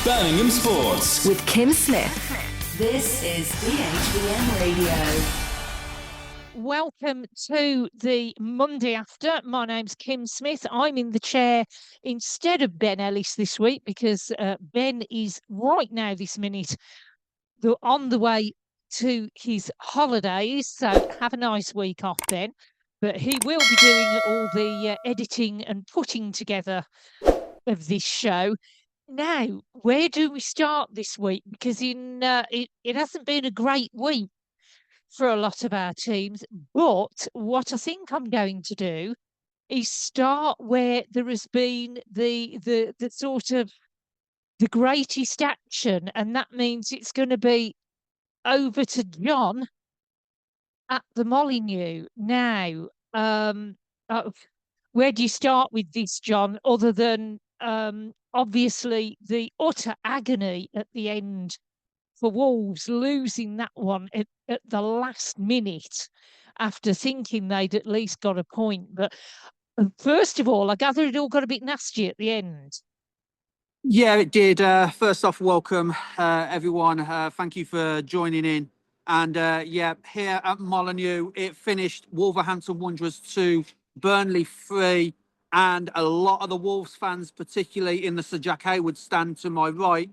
Birmingham Sports with Kim Smith. This is BHBN Radio. Welcome to the Monday after. My name's Kim Smith. I'm in the chair instead of Ben Ellis this week because Ben is right now this minute on the way to his holidays. So have a nice week off, Ben. But he will be doing all the editing and putting together of this show. Now, where do we start this week? Because it hasn't been a great week for a lot of our teams. But what I think I'm going to do is start where there has been the sort of the greatest action, and that means it's going to be over to John at the Molineux. Now, where do you start with this, John, other than obviously the utter agony at the end for Wolves, losing that one at the last minute after thinking they'd at least got a point. But first of all, I gather it all got a bit nasty at the end. Yeah, it did. First off, welcome, everyone. Thank you for joining in. And here at Molineux, it finished Wolverhampton Wanderers 2, Burnley 3. And a lot of the Wolves fans, particularly in the Sir Jack Hayward stand to my right,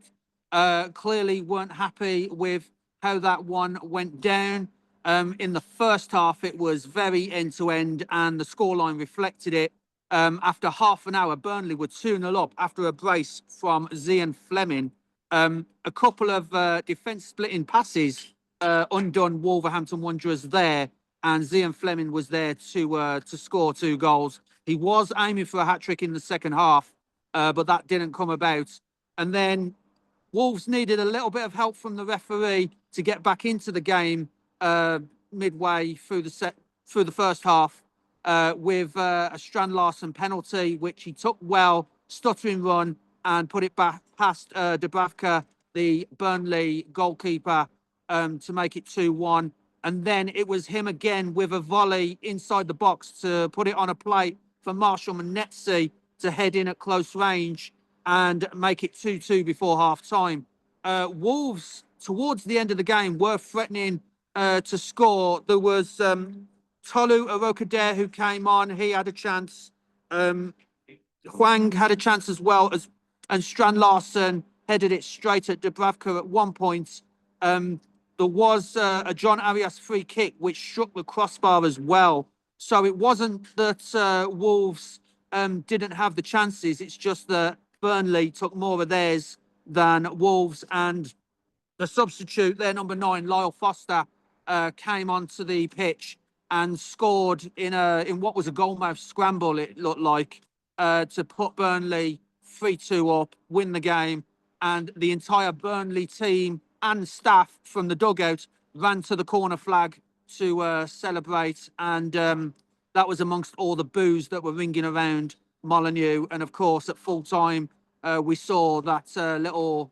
clearly weren't happy with how that one went down. In the first half, it was very end-to-end, and the scoreline reflected it. After half an hour, Burnley were 2-0 up after a brace from Zian Fleming. A couple of defence-splitting passes undone Wolverhampton Wanderers there, and Zian Fleming was there to score 2 goals. He was aiming for a hat-trick in the second half, but that didn't come about. And then Wolves needed a little bit of help from the referee to get back into the game midway through the first half with a Strand Larsen penalty, which he took well, stuttering run, and put it back past Dubravka, the Burnley goalkeeper, to make it 2-1. And then it was him again with a volley inside the box to put it on a plate for Marshall Manetzi to head in at close range and make it 2-2 before half-time. Wolves, towards the end of the game, were threatening to score. There was Tolu Arokadere who came on. He had a chance. Hwang had a chance as well, and Strand Larsen headed it straight at Dubravka at one point. There was a John Arias free kick, which struck the crossbar as well. So it wasn't that Wolves didn't have the chances. It's just that Burnley took more of theirs than Wolves. And the substitute, their number 9, Lyle Foster, came onto the pitch and scored in what was a goalmouth scramble, it looked like, to put Burnley 3-2 up, win the game. And the entire Burnley team and staff from the dugout ran to the corner flag to celebrate. And that was amongst all the boos that were ringing around Molineux. And of course, at full time, we saw that little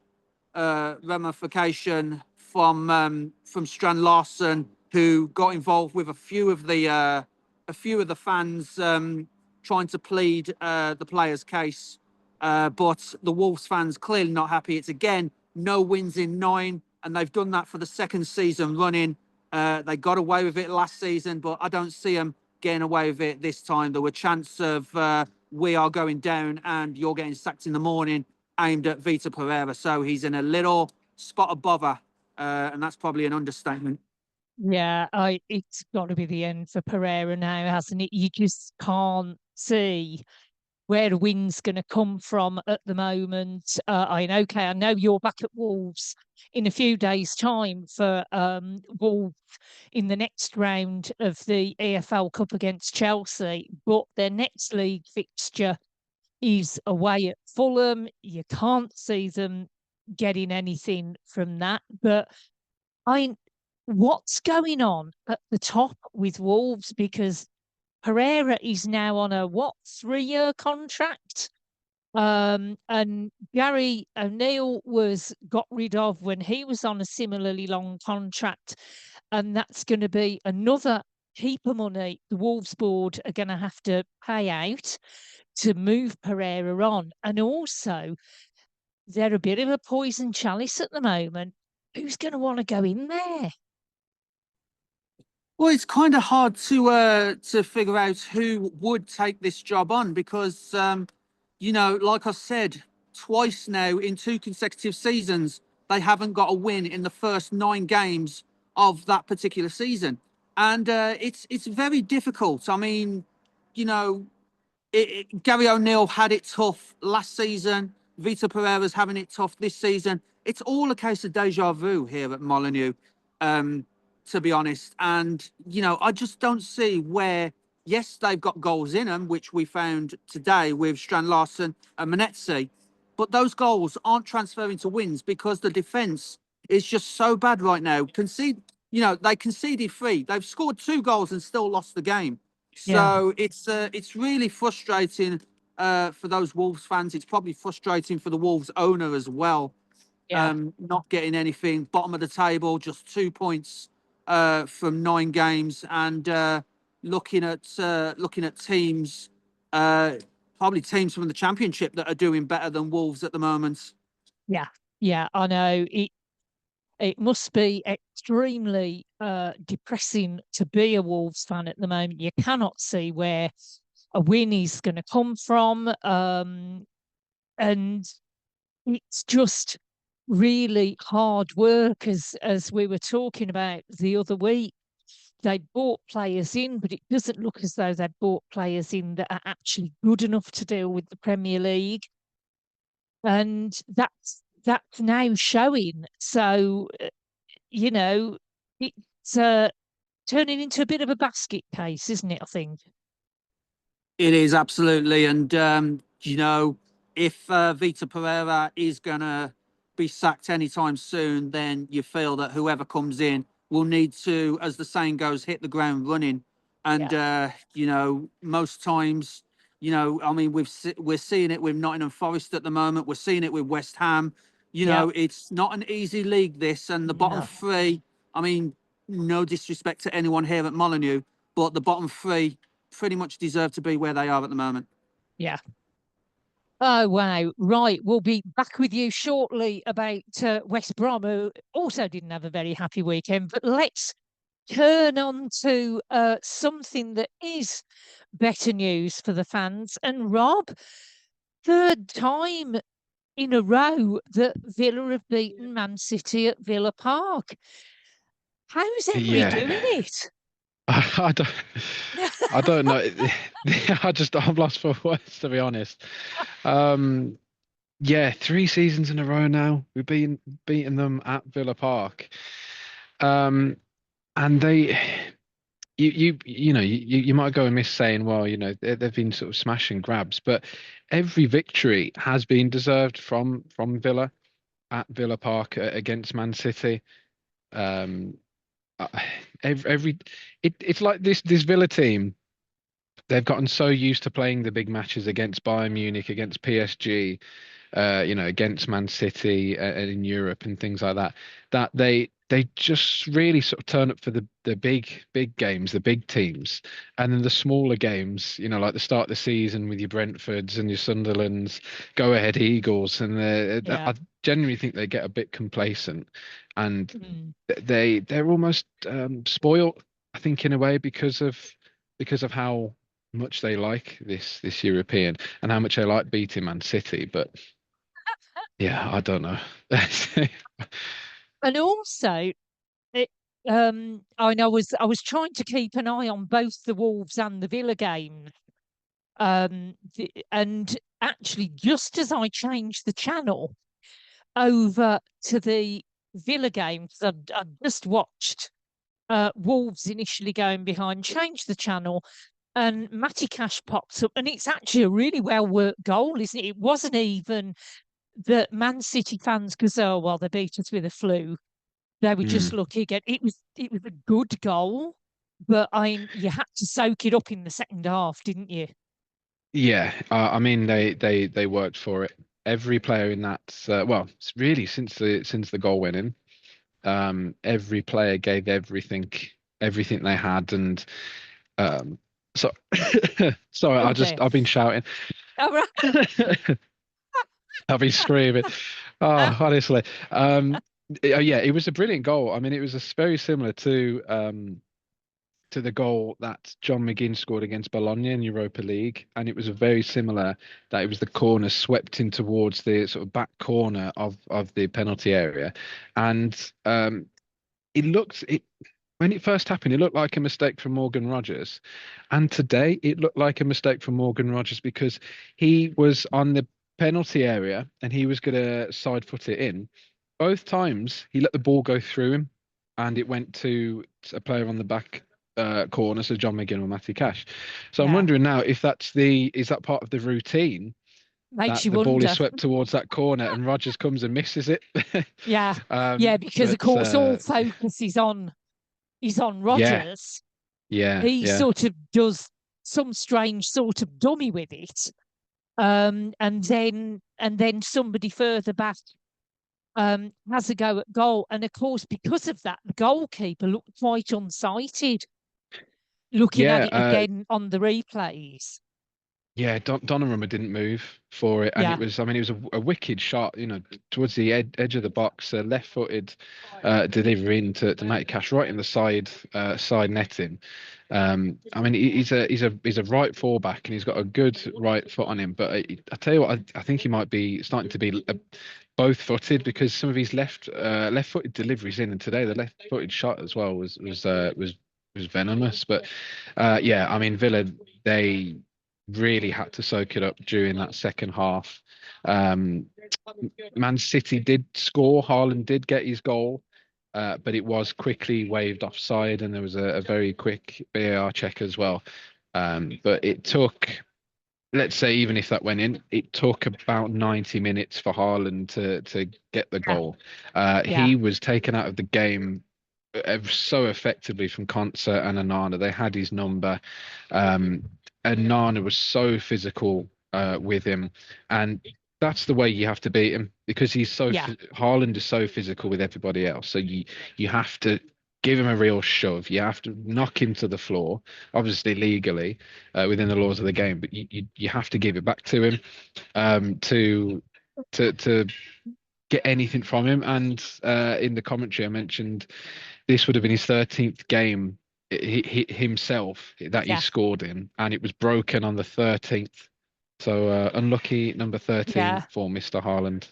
ramification from Strand Larsen, who got involved with a few of the fans trying to plead the player's case. But the Wolves fans clearly not happy. It's again no wins in 9, and they've done that for the second season running. They got away with it last season, but I don't see them getting away with it this time. There were chances of we are going down and you're getting sacked in the morning, aimed at Vitor Pereira. So he's in a little spot of bother, and that's probably an understatement. Yeah, it's got to be the end for Pereira now, hasn't it? You just can't see where the wind's going to come from at the moment. I know you're back at Wolves in a few days' time for Wolves in the next round of the EFL Cup against Chelsea, but their next league fixture is away at Fulham. You can't see them getting anything from that. But what's going on at the top with Wolves? Because Pereira is now on a 3-year contract? And Gary O'Neill was got rid of when he was on a similarly long contract. And that's going to be another heap of money the Wolves board are going to have to pay out to move Pereira on. And also, they're a bit of a poison chalice at the moment. Who's going to want to go in there? Well, it's kind of hard to figure out who would take this job on because, like I said, twice now in 2 consecutive seasons, they haven't got a win in the first 9 games of that particular season, and it's very difficult. I mean, you know, Gary O'Neill had it tough last season. Vita Pereira's having it tough this season. It's all a case of deja vu here at Molineux, to be honest. And, I just don't see where, yes, they've got goals in them, which we found today with Strand Larsen and Manetzi, but those goals aren't transferring to wins because the defence is just so bad right now. They conceded 3. They've scored 2 goals and still lost the game. Yeah. So it's really frustrating for those Wolves fans. It's probably frustrating for the Wolves owner as well. Yeah. Not getting anything, bottom of the table, just 2 points from 9 games, and looking at teams, probably teams from the Championship that are doing better than Wolves at the moment. Yeah. Yeah. I know it must be extremely depressing to be a Wolves fan at the moment. You cannot see where a win is going to come from. And it's just really hard work, as we were talking about the other week. They bought players in, but it doesn't look as though they bought players in that are actually good enough to deal with the Premier League. And that's now showing. So, it's turning into a bit of a basket case, isn't it? I think It is absolutely, and if Vita Pereira is gonna be sacked anytime soon, then you feel that whoever comes in will need to, as the saying goes, hit the ground running. And most times, I mean, we're seeing it with Nottingham Forest at the moment. We're seeing it with West Ham. It's not an easy league, this, and the bottom No. 3. I mean, no disrespect to anyone here at Molineux, but the bottom 3 pretty much deserve to be where they are at the moment. Yeah. Oh, wow. Right. We'll be back with you shortly about West Brom, who also didn't have a very happy weekend. But let's turn on to something that is better news for the fans. And Rob, third time in a row that Villa have beaten Man City at Villa Park. How's Emery doing it? I don't, I don't know. I'm lost for words, to be honest. 3 seasons in a row now. We've beaten them at Villa Park. And you might go and miss saying, well, they've been sort of smash and grabs, but every victory has been deserved from Villa at Villa Park against Man City. It's like this Villa team. They've gotten so used to playing the big matches against Bayern Munich, against PSG, against Man City and in Europe and things like that, that they just really sort of turn up for the big games, the big teams, and then the smaller games, like the start of the season with your Brentfords and your Sunderlands, go ahead Eagles, and I generally think they get a bit complacent, and they're almost spoiled, I think, in a way because of how much they like this European and how much they like beating Man City, but yeah, I don't know. And also, I was trying to keep an eye on both the Wolves and the Villa games. And actually, just as I changed the channel over to the Villa games, I just watched Wolves initially going behind, changed the channel, and Matty Cash pops up, and it's actually a really well worked goal, isn't it? It wasn't even that Man City fans, because they beat us with a fluke. They were just lucky again. It was a good goal, but you had to soak it up in the second half, didn't you? Yeah, I mean they worked for it. Every player in that, it's really since the goal went in, every player gave everything they had, and so sorry, I've been shouting. All right. I'll be screaming. Oh, honestly. Yeah, it was a brilliant goal. I mean, it was very similar to the goal that John McGinn scored against Bologna in Europa League, and it was a very similar that it was the corner swept in towards the sort of back corner of the penalty area, and it when it first happened, it looked like a mistake from Morgan Rogers, and today it looked like a mistake from Morgan Rogers because he was on the penalty area and he was going to side foot it in. Both times he let the ball go through him, and it went to a player on the back corner, so John McGinn or Matty Cash. So I'm Yeah, wondering now if is that part of the routine makes that you the ball is wonder. swept towards that corner and Rogers comes and misses it. Yeah, yeah, because of But course all focus is on yeah, Rogers. yeah, He yeah. sort of does some strange sort of dummy with it, and then somebody further back has a go at goal, and of course because of that, the goalkeeper looked quite unsighted looking at Yeah, it again on the replays. yeah, Donnarumma didn't move for it, and Yeah, I mean, it was a wicked shot, towards the edge of the box, left-footed delivery to Matty Cash right in the side netting. I mean, he's a right fullback, and he's got a good right foot on him. But I tell you what, I think he might be starting to be both-footed because some of his left-footed deliveries in, and today the left-footed shot as well was venomous. But yeah, I mean, Villa, they really had to soak it up during that second half. Um, Man City did score. Haaland did get his goal, but it was quickly waved offside, and there was a very quick VAR check as well. But it took, let's say, even if that went in, it took about 90 minutes for Haaland to get the yeah, goal. yeah, He was taken out of the game so effectively from Concert and Anana. They had his number. Um, and Nana was so physical with him, and that's the way you have to beat him because yeah, Haaland is so physical with everybody else. So you have to give him a real shove. You have to knock him to the floor, obviously legally within the laws of the game, but you have to give it back to him to get anything from him. And in the commentary, I mentioned this would have been his 13th game himself that he yeah, scored in, and it was broken on the 13th. So unlucky number 13 yeah. for Mr. Haaland.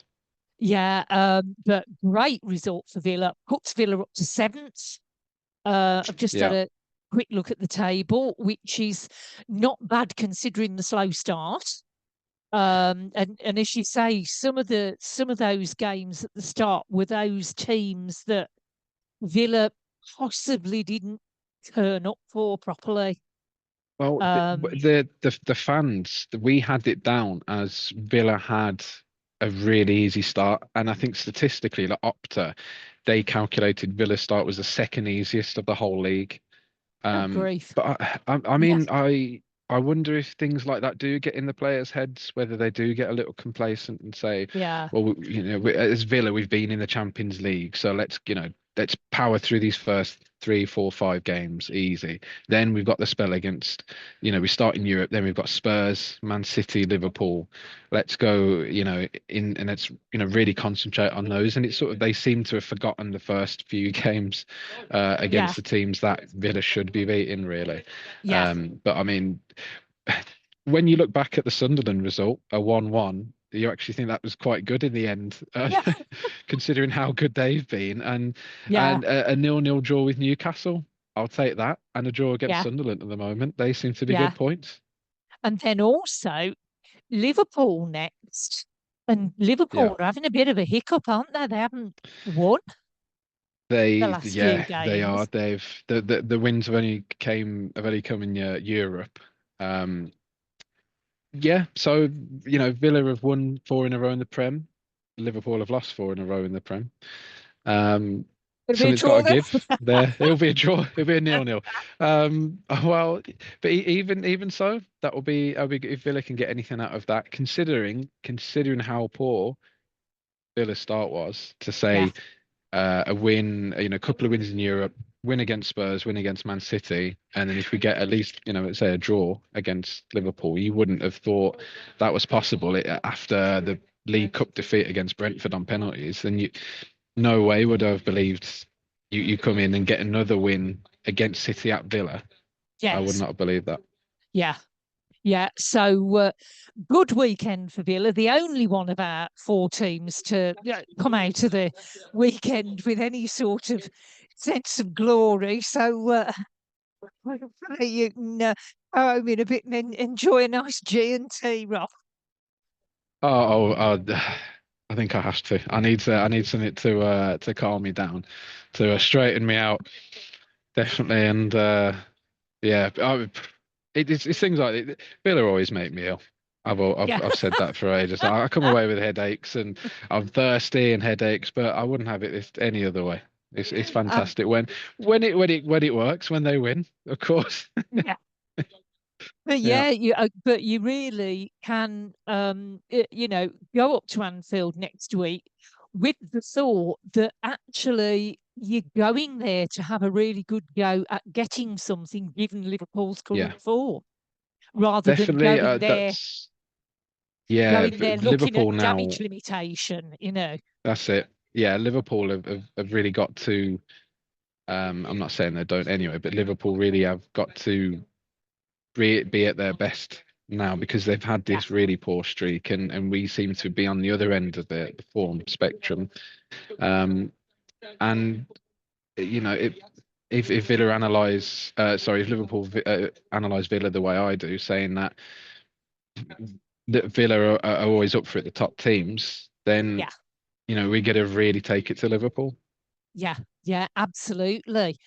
Yeah, but great result for Villa. Puts Villa up to seventh. I've just had Yeah. a quick look at the table, which is not bad considering the slow start. And as you say, some of those games at the start were those teams that Villa possibly didn't turn up for properly. Well, Um, the fans, we had it down as Villa had a really easy start, and I think statistically, like Opta, they calculated Villa's start was the second easiest of the whole league. oh grief. But I Yeah, mean, I wonder if things like that do get in the players' heads, whether they do get a little complacent and say, yeah, well, as Villa, we've been in the Champions League, so let's power through these first 3, 4, 5 games easy. Then we've got the spell against, we start in Europe, then we've got Spurs, Man City, Liverpool. Let's go, in and let's, really concentrate on those. And it's sort of they seem to have forgotten the first few games yeah, against the teams that Villa should be beating, really. yeah, But I mean, when you look back at the Sunderland result, a 1-1, you actually think that was quite good in the end, yeah, considering how good they've been. And yeah, a 0-0 draw with Newcastle, I'll take that. And a draw against yeah, Sunderland at the moment, they seem to be yeah. good points. And then also Liverpool next. And Yeah, Liverpool are having a bit of a hiccup, aren't they? They haven't won the last few they are. games. The wins have only come in Europe. Um, yeah, so Villa have won 4 in a row in the Prem. Liverpool have lost 4 in a row in the Prem. Um, It'll be a Something's got draw to give there. It'll be a draw. It'll be a 0-0. Well, but even so, that'll be if Villa can get anything out of that, considering how poor Villa's start was. To Yeah, say a win, a couple of wins in Europe, win against Spurs, win against Man City, and then if we get at least, let's say a draw against Liverpool, you wouldn't have thought that was possible after League Cup defeat against Brentford on penalties, then no way would I have believed you come in and get another win against City at Villa. I would Yes. not have believed that. Yeah. Yeah. So good weekend for Villa. The only one of our four teams to come out of the weekend with any sort of sense of glory. So you can go home in a bit and enjoy a nice G&T, Rob. I think I have to. I need something to calm me down, to straighten me out, definitely. And yeah, it's things like it. Villa always make me ill. I've said that for ages. I come away with headaches and I'm thirsty and headaches, but I wouldn't have it any other way. It's fantastic when it works, when they win, of course. Yeah. But Yeah. but you really can, go up to Anfield next week with the thought that actually you're going there to have a really good go at getting something, given Liverpool's Yeah, current form, rather than definitely. going there, looking at Liverpool now. damage limitation. That's it. Yeah, Liverpool have really got to. I'm not saying they don't anyway, but Liverpool really have got to be at their best now because they've had Yeah, this really poor streak, and we seem to be on the other end of the form spectrum. And if Villa if Liverpool analyze Villa the way I do, saying that Villa are always up for it, the top teams, then yeah, we got to really take it to Liverpool. yeah, absolutely.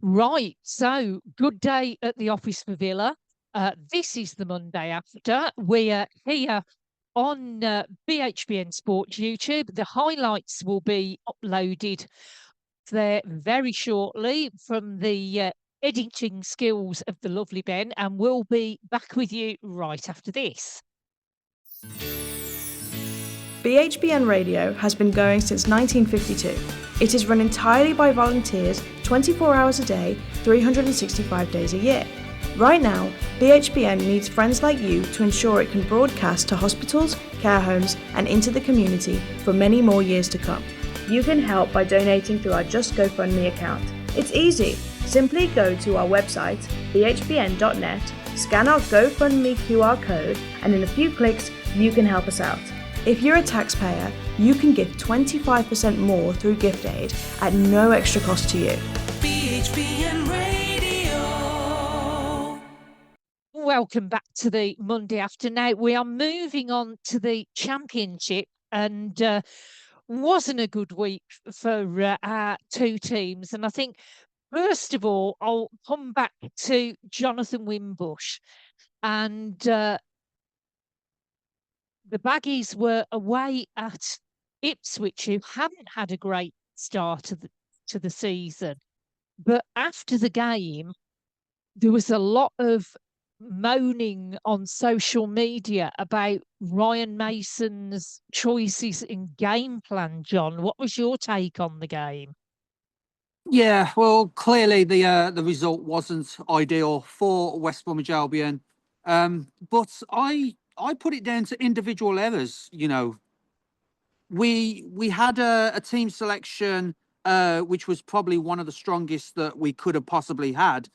Right. So good day at the office for Villa. This is the Monday after. We are here on BHBN Sports YouTube. The highlights will be uploaded there very shortly from the editing skills of the lovely Ben, and we'll be back with you right after this. BHBN Radio has been going since 1952. It is run entirely by volunteers 24 hours a day, 365 days a year. Right now, BHBN needs friends like you to ensure it can broadcast to hospitals, care homes and into the community for many more years to come. You can help by donating through our Just GoFundMe account. It's easy. Simply go to our website, bhbn.net, scan our GoFundMe QR code, and in a few clicks, you can help us out. If you're a taxpayer, you can give 25% more through gift aid at no extra cost to you. BHBN Radio. Welcome back to the Monday after. Now we are moving on to the Championship, and wasn't a good week for our two teams. And I think, first of all, I'll come back to Jonathan Wimbush. And the Baggies were away at Ipswich, who hadn't had a great start to the season. But after the game, there was a lot of moaning on social media about Ryan Mason's choices in game plan. John, what was your take on the game? Yeah, well, clearly the result wasn't ideal for West Bromwich Albion, but I put it down to individual errors. We had a team selection which was probably one of the strongest that we could have possibly had,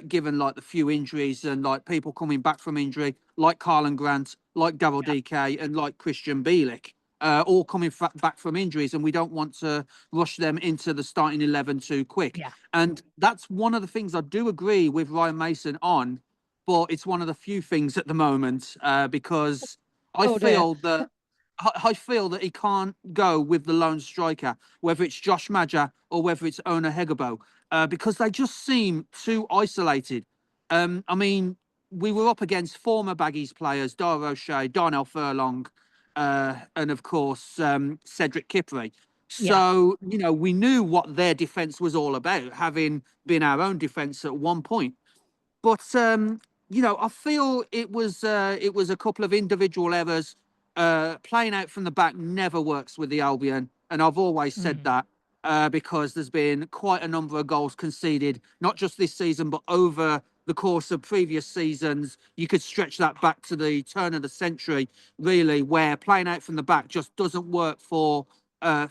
given like the few injuries and like people coming back from injury, like Carlin Grant, like Daryl DK, and like Christian Bielik, all coming back from injuries, and we don't want to rush them into the starting 11 too quick. Yeah. And that's one of the things I do agree with Ryan Mason on, but it's one of the few things at the moment because I feel that he can't go with the lone striker, whether it's Josh Maja or whether it's Ona Hegabo, because they just seem too isolated. I mean, we were up against former Baggies players, Dara O'Shea, Darnell Furlong, and of course, Cedric Kipre. So, we knew what their defence was all about, having been our own defence at one point. But, I feel it was a couple of individual errors. Playing out from the back never works with the Albion, and I've always said that because there's been quite a number of goals conceded, not just this season, but over the course of previous seasons. You could stretch that back to the turn of the century, really, where playing out from the back just doesn't work for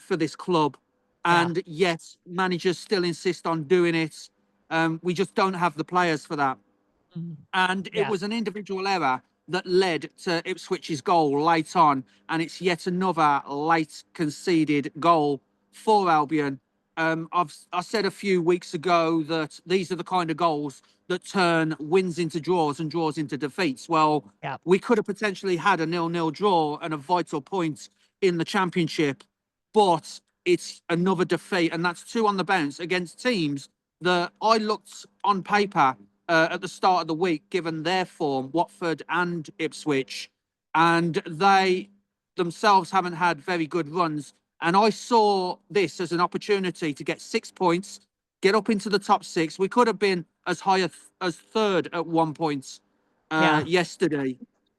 this club. Yeah. And yet managers still insist on doing it. We just don't have the players for that. Mm. And it Yeah. was an individual error that led to Ipswich's goal late on, and it's yet another late conceded goal for Albion. I said a few weeks ago that these are the kind of goals that turn wins into draws and draws into defeats. Well, Yeah. we could have potentially had a 0-0 draw and a vital point in the championship, but it's another defeat, and that's 2 on the bounce against teams that I looked on paper at the start of the week, given their form, Watford and Ipswich, and they themselves haven't had very good runs. And I saw this as an opportunity to get 6 points, get up into the top 6. We could have been as high as third at one point yesterday.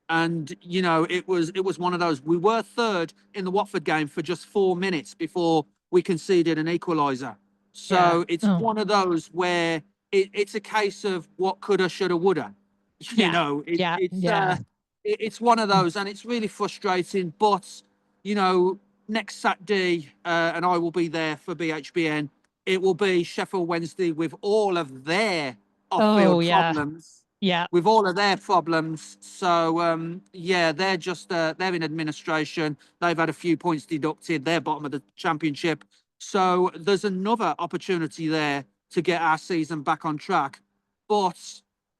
And you know, it was one of those. We were third in the Watford game for just 4 minutes before we conceded an equaliser. So it's one of those where it's a case of what coulda, shoulda, woulda. You know, it's one of those, and it's really frustrating. But you know, next Saturday, and I will be there for BHBN. It will be Sheffield Wednesday with all of their off-field problems. Yeah. With all of their problems. So yeah, they're just they're in administration. They've had a few points deducted. They're bottom of the championship. So there's another opportunity there to get our season back on track. But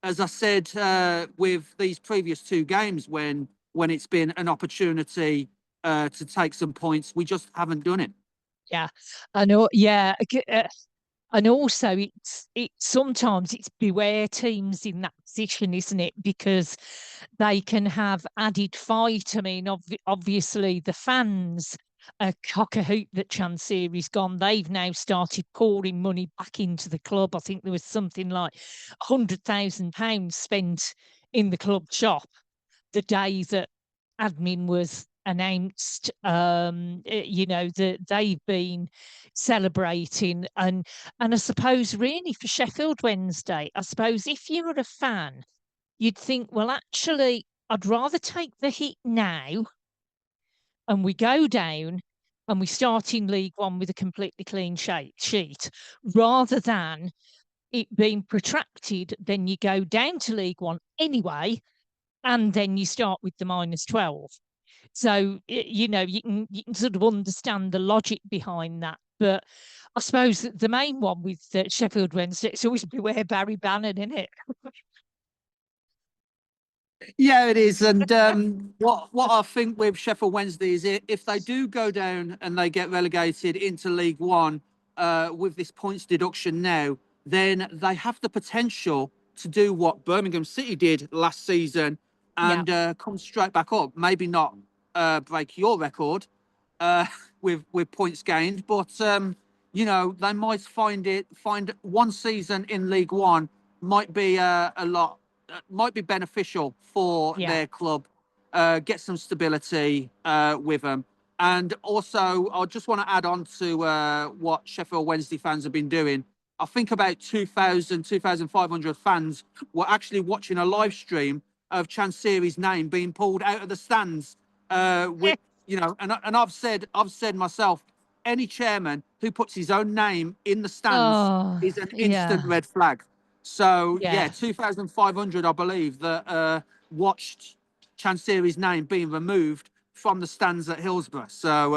as I said, with these previous 2 games, when it's been an opportunity to take some points, we just haven't done it. Yeah, I know. Yeah, and also it's sometimes it's beware teams in that position, isn't it? Because they can have added fight. I mean, obviously the fans cock a hoop that Chancery's gone. They've now started pouring money back into the club. I think there was something like £100,000 spent in the club shop the day that admin was announced. You know, that they've been celebrating, and I suppose really for Sheffield Wednesday, I suppose if you're a fan, you'd think, well, actually, I'd rather take the hit now and we go down and we start in League One with a completely clean sheet, rather than it being protracted. Then you go down to League One anyway, and then you start with the -12. So you know, you can sort of understand the logic behind that. But I suppose the main one with Sheffield Wednesday, it's always beware Barry Bannon, isn't it? Yeah, it is. And what I think with Sheffield Wednesday is if they do go down and they get relegated into League One with this points deduction now, then they have the potential to do what Birmingham City did last season and come straight back up. Maybe not break your record with points gained, but you know, they might find one season in League One might be a lot. Might be beneficial for their club, get some stability with them. And also, I just want to add on to what Sheffield Wednesday fans have been doing. I think about 2,500 fans were actually watching a live stream of Chancery's name being pulled out of the stands. With you know, and I've said myself, any chairman who puts his own name in the stands is an instant red flag. So yeah, 2,500, I believe, that watched Chancery's name being removed from the stands at Hillsborough. So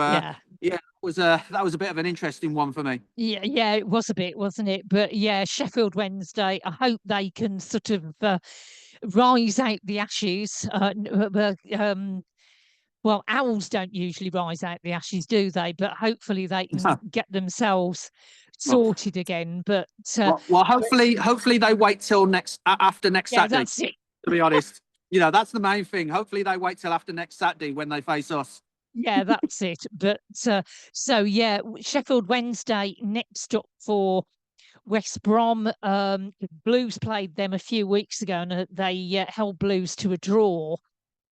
yeah, that was a bit of an interesting one for me. Yeah, it was a bit, wasn't it? But yeah, Sheffield Wednesday, I hope they can sort of rise out the ashes. Well, owls don't usually rise out the ashes, do they? But hopefully they can get themselves sorted again. But well, hopefully they wait till after next Saturday. That's it. To be honest, you know, that's the main thing. Hopefully they wait till after next Saturday when they face us. Yeah, that's it. But so yeah, Sheffield Wednesday next up for West Brom. Blues played them a few weeks ago, and they held Blues to a draw.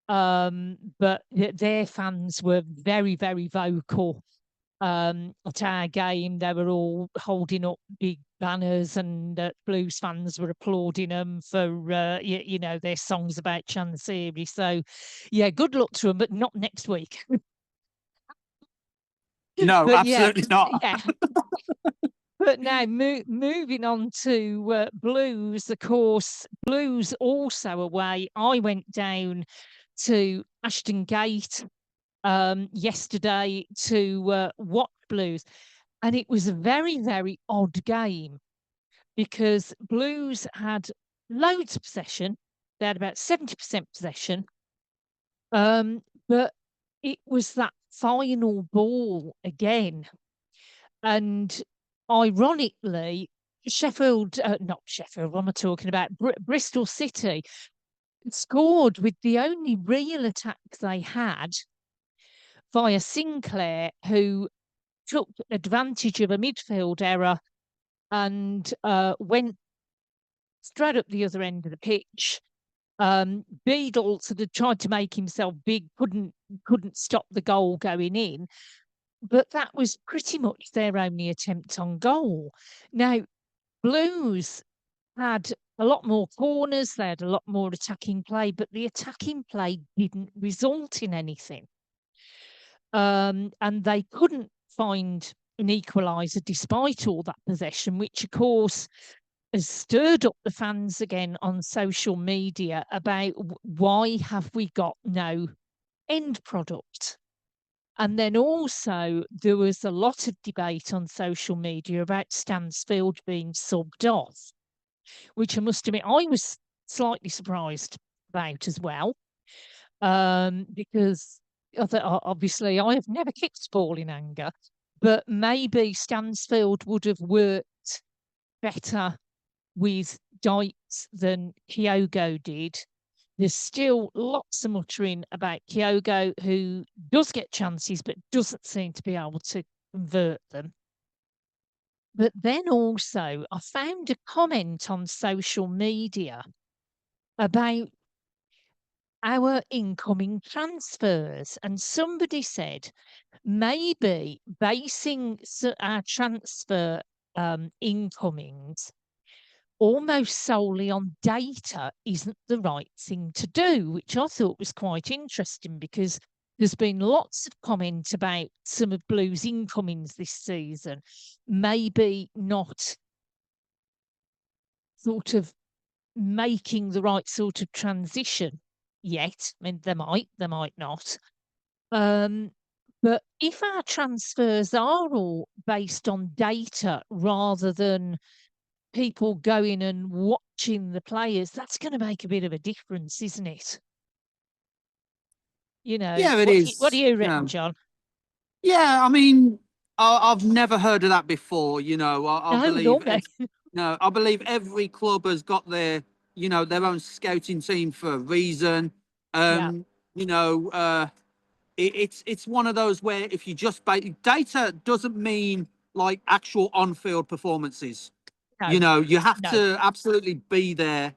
But their fans were very, very vocal at our game, they were all holding up big banners, and Blues fans were applauding them for, you know, their songs about Chansiri. So, yeah, good luck to them, but not next week. No, But absolutely not. yeah. But now moving on to Blues, of course, Blues also away. I went down to Ashton Gate yesterday to watch Blues, and it was a very, very odd game because Blues had loads of possession. They had about 70% possession. But it was that final ball again. And ironically, not Sheffield, what am I talking about? Bristol City scored with the only real attack they had via Sinclair, who took advantage of a midfield error and went straight up the other end of the pitch. Beadle sort of tried to make himself big, couldn't stop the goal going in. But that was pretty much their only attempt on goal. Now, Blues had a lot more corners, they had a lot more attacking play, but the attacking play didn't result in anything. And they couldn't find an equaliser despite all that possession, which, of course, has stirred up the fans again on social media about why have we got no end product. And then also there was a lot of debate on social media about Stansfield being subbed off, which I must admit I was slightly surprised about as well, because obviously I have never kicked ball in anger, but maybe Stansfield would have worked better with Dykes than Kyogo did. There's still lots of muttering about Kyogo, who does get chances but doesn't seem to be able to convert them. But then also, I found a comment on social media about our incoming transfers, and somebody said maybe basing our transfer incomings almost solely on data isn't the right thing to do, which I thought was quite interesting because there's been lots of comment about some of Blues' incomings this season, maybe not sort of making the right sort of transition yet. I mean, they might not. But if our transfers are all based on data rather than people going and watching the players, that's going to make a bit of a difference, isn't it? You know, Yeah, it what do is. you reckon, John? Yeah, I mean, I've never heard of that before. You know, I No, believe no. no, I believe every club has got their, you know, their own scouting team for a reason. Yeah. You know, it's one of those where if you just data doesn't mean like actual on-field performances. No, You know, you have no. to absolutely be there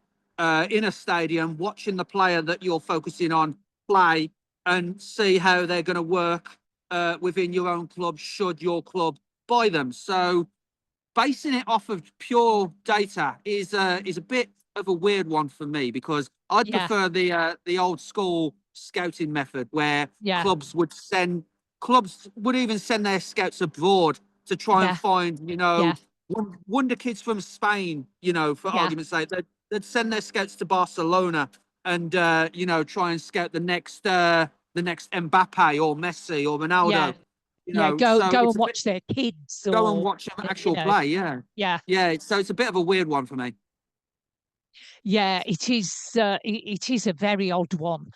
in a stadium, watching the player that you're focusing on play and see how they're going to work within your own club, should your club buy them. So basing it off of pure data is a bit of a weird one for me, because I'd Yeah. prefer the old school scouting method where Yeah. clubs would even send their scouts abroad to try and Yeah. find, you know, Yeah. wonder kids from Spain, you know, for Yeah. argument's sake. They'd send their scouts to Barcelona and you know, try and scout the next Mbappe or Messi or Ronaldo. Yeah. You Yeah. know, Go so it's and watch their kids, go and or watch them you actual know. play. Yeah, Yeah. yeah. So it's a bit of a weird one for me. Yeah, it is. It is a very odd one.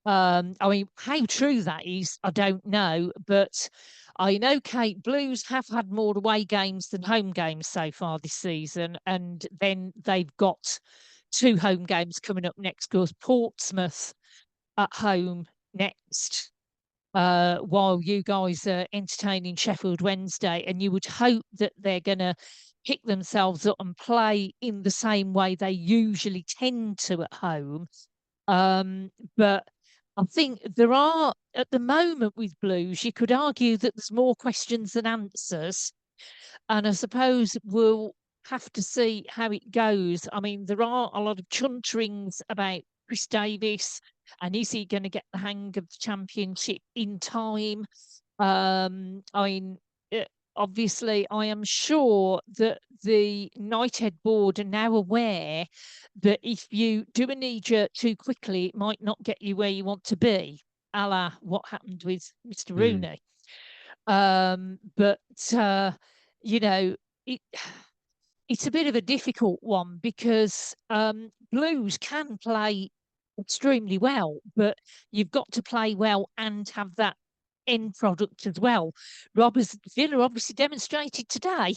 I mean, how true that is, I don't know, but I know Kate Blues have had more away games than home games so far this season, and then they've got 2 home games coming up next. Goes Portsmouth at home next, while you guys are entertaining Sheffield Wednesday, and you would hope that they're going to pick themselves up and play in the same way they usually tend to at home. But I think there are, at the moment with Blues, you could argue that there's more questions than answers. And I suppose we'll have to see how it goes. I mean, there are a lot of chunterings about Chris Davis, and is he going to get the hang of the championship in time? I mean, obviously, I am sure that the Knighthead board are now aware that if you do a knee-jerk too quickly, it might not get you where you want to be, a la what happened with Mr. Rooney. But you know, it it's a bit of a difficult one because Blues can play extremely well, but you've got to play well and have that end product as well. Villa obviously demonstrated today.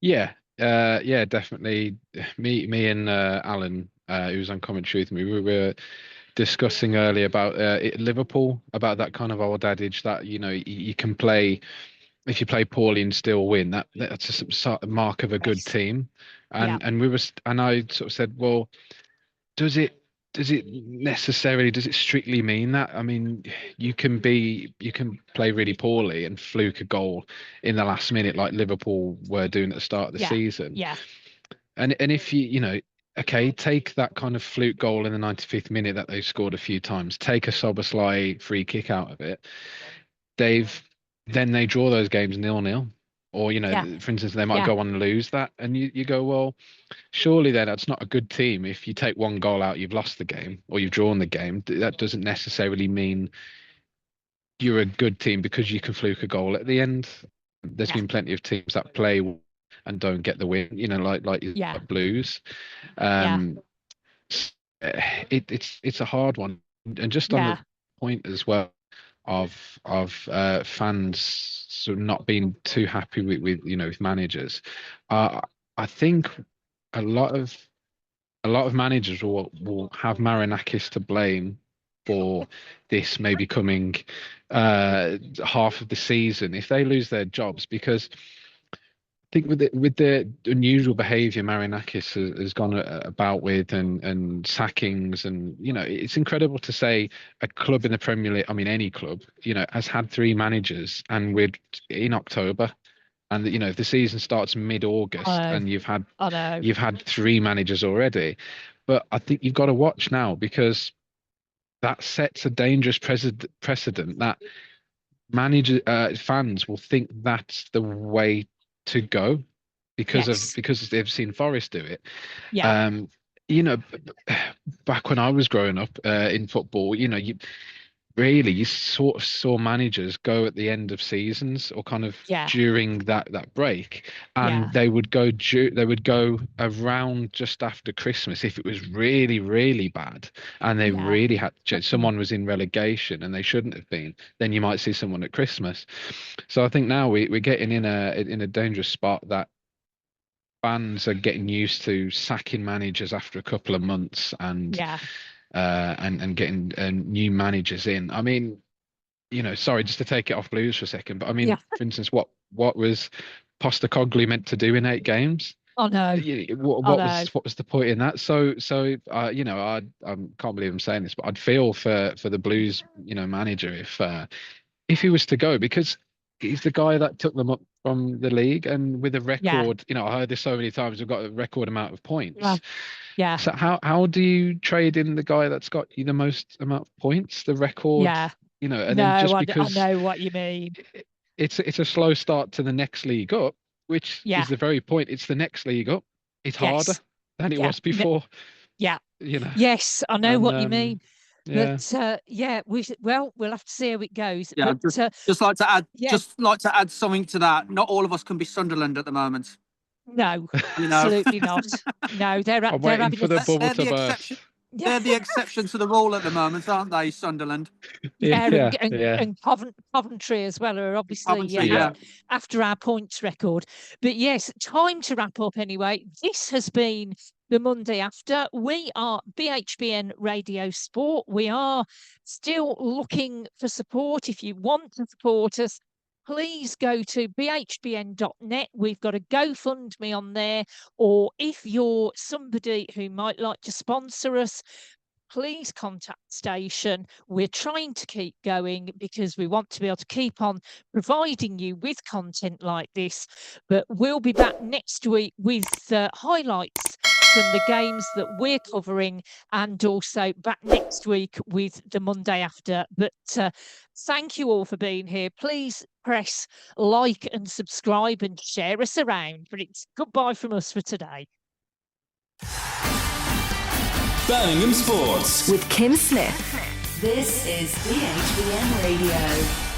Yeah, yeah, definitely. Me and Alan, who was on commentary with me, we were discussing earlier about Liverpool, about that kind of old adage that you can play, if you play poorly and still win. That's a sort of mark of a good team. Yeah. And I sort of said, well, does it does it strictly mean that? I mean, you can play really poorly and fluke a goal in the last minute like Liverpool were doing at the start of the season. Yeah. And if okay, take that kind of fluke goal in the 95th minute that they've scored a few times, take a Szoboszlai free kick out of it. Then they draw those games 0-0. Or, for instance, they might go on and lose that. And you go, well, surely then that's not a good team. If you take one goal out, you've lost the game or you've drawn the game. That doesn't necessarily mean you're a good team because you can fluke a goal at the end. There's been plenty of teams that play and don't get the win, like Blues. It's a hard one. And just on the point as well of fans sort of not being too happy with managers, I think a lot of managers will have Marinakis to blame for this maybe coming half of the season if they lose their jobs, because I think with the unusual behaviour Marinakis has gone about with and sackings, and it's incredible to say a club in the Premier League, I mean any club, has had 3 managers, and we're in October, and if the season starts mid-August and you've had 3 managers already. But I think you've got to watch now, because that sets a dangerous precedent that fans will think that's the way to go because they've seen Forest do it. Back when I was growing up in football, you sort of saw managers go at the end of seasons or kind of during that break, and they would go around just after Christmas if it was really, really bad and they really had to change. Someone was in relegation and they shouldn't have been, then you might see someone at Christmas. So I think now we're getting in a dangerous spot that fans are getting used to sacking managers after a couple of months and getting new managers in. I mean, sorry, just to take it off Blues for a second, but I mean, for instance, what was Postecoglou meant to do in 8 games? Oh no. What was the point in that? So I can't believe I'm saying this, but I'd feel for the Blues, manager if he was to go, because he's the guy that took them up from the league, and with a record, I heard this so many times, we've got a record amount of points. Yeah. So how do you trade in the guy that's got you the most amount of points, the record? And then just because I know what you mean. It's a slow start to the next league up, which is the very point. It's the next league up. It's harder than it was before. Yes, I know what you mean. But we'll have to see how it goes. Yeah, but, just like to add something to that. Not all of us can be Sunderland at the moment. No, absolutely not. No, they're waiting for the bubble to burst. They're the exception to the rule at the moment, aren't they, Sunderland? And Coventry as well are obviously after our points record. But yes, time to wrap up anyway. This has been the Monday After. We are BHBN Radio Sport. We are still looking for support. If you want to support us, please go to bhbn.net. We've got a GoFundMe on there. Or if you're somebody who might like to sponsor us, please contact the station. We're trying to keep going because we want to be able to keep on providing you with content like this. But we'll be back next week with highlights from the games that we're covering, and also back next week with the Monday after. But thank you all for being here. Please press like and subscribe and share us around. But it's goodbye from us for today. Birmingham Sports with Kim Smith. This is BHBN Radio.